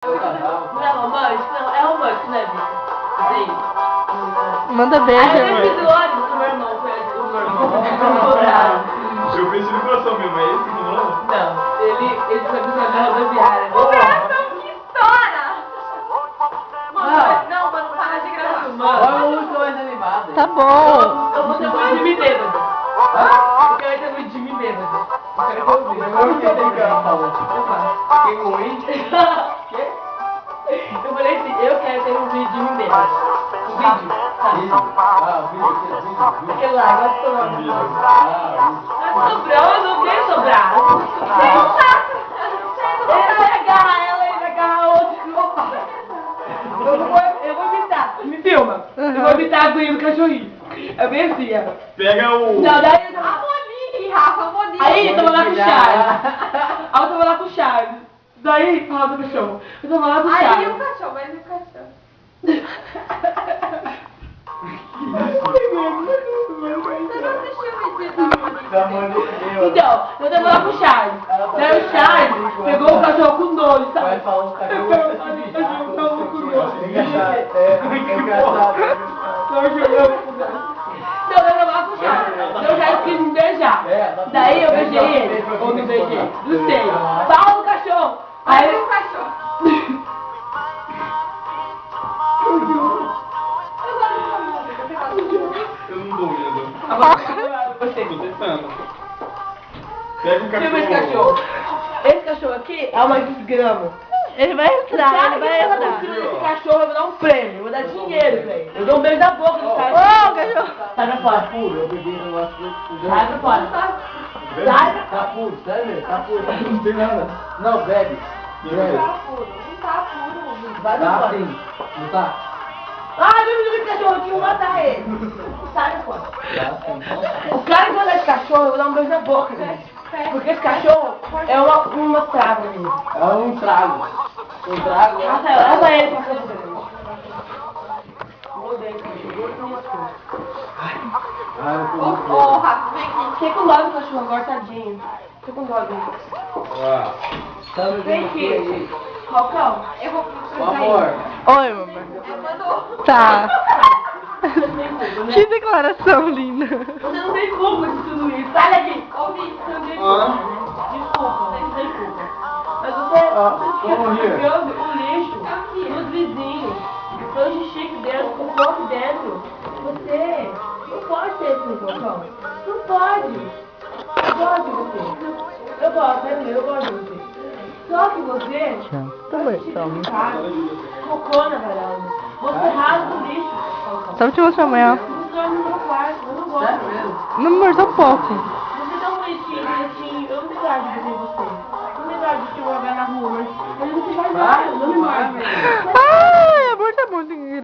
Não é romântico? Não, é romântico, né, Vitor? Isso aí. Manda beijo, Aí amor. eu fiz o ônibus do meu irmão, foi o meu irmão. Eu pensei no coração mesmo, é esse que você falou? Não, ele foi buscar na rodoviária. Coração que estoura! Mano, não, mano, para de gravar. Mano, Olha a música mais animada. Tá bom. eu vou ter muito de mim bêbado. Eu quero ter muito de mim bêbado. Eu quero que eu ouvi. Eu entendi o que ela falou. Que ruim. Quê? Eu falei assim, eu quero ter um vídeo de mim bêbado. Um vídeo, sabe? Ah, o vídeo. Aquele lá, agora tô lá. Ah, Sobrou, eu não tenho sobrar. Ele vai agarrar ela e vai agarrar outro. Opa! Eu vou imitar. Me filma. Eu vou imitar a aguinha do cachorrinho. É bem assim, ó. Pega o... Não, daí eu A Monique, Rafa, a Monique. Aí eu tava lá com o Charles. Aí eu tava lá com o Charles. Daí, fala do cachorro. Eu tava lá com o Aí Charles. o cachorro, mas o cachorro. Você não assistiu o vídeo da Monique? Então, eu tava lá com o Charles. Daí o Charles pegou o cachorro com nojo, vai sabe? falar um Eu cachorro. falei, o cachorro tava com nojo. É engraçado. Então, eu tava lá com o Charles. Então, o Charles quis me beijar. Daí eu beijei ele. Ou não beijei? Não sei. Fala do cachorro. Aí Aí o cachorro. Eu não tô vendo. agora você. Tô tentando. Pega o Filma esse cachorro. cachorro. Esse cachorro aqui é uma desgrama. Ele vai entrar, ele vai entrar. Esse cachorro eu vou dar um prêmio, eu vou dar dinheiro pra ele. Eu dou um beijo na boca do cara. Ô, cachorro. Sai pra fora. Puro, eu bebi um negócio muito. Sai pra fora. Sai pra Tá puro, sério? Tá puro, não tem nada. Não, bebe. Bebe. Não tá puro, não tá puro. Vai pra Tá fora. sim, não tá? Ah, meu cachorro, eu tinha que matar ele. Sai pra fora. Tá sim. O cara que vai dar esse cachorro, eu vou dar um beijo na boca dele. Porque esse cachorro é uma trava mesmo. É um trago. Um trago. Rafael, leva ele pra casa dele. Odeio esse cachorro, eu odeio esse cachorro. Ah, eu Ô, tô ô, Rafa, vem aqui. Fiquei com dó do cachorro agora, tadinho. Fiquei com dó dele. Ah, Tá me Vem vendo aqui. aí? Falcão. Eu vou Por favor. Oi, mamãe. Eu mando. Tá. Você não tem culpa, né? Que declaração linda. Você não tem culpa de tudo isso. Sai daqui. Ouvi. Você não tem culpa, né? Desculpa, você não tem culpa. Mas você vamos fica ver. jogando o lixo nos vizinhos. Todo xixi aqui dentro, com o aqui dentro. Você não pode ser assim, Falcão. Não pode. Eu gosto de você. Eu gosto, né, meu? Eu gosto de você. Só que você... Tá bom, Cocô na varanda. Você rasga o lixo, Falcão. Só te mostrar amanhã. Você dorme no meu quarto, eu não gosto. Sério mesmo? Não me mordeu um pouco. Você é tão bonitinho, bonitinho. Eu não tenho coragem de fazer você. Eu não tenho coragem de te jogar na rua, mas você faz nada, não me morde.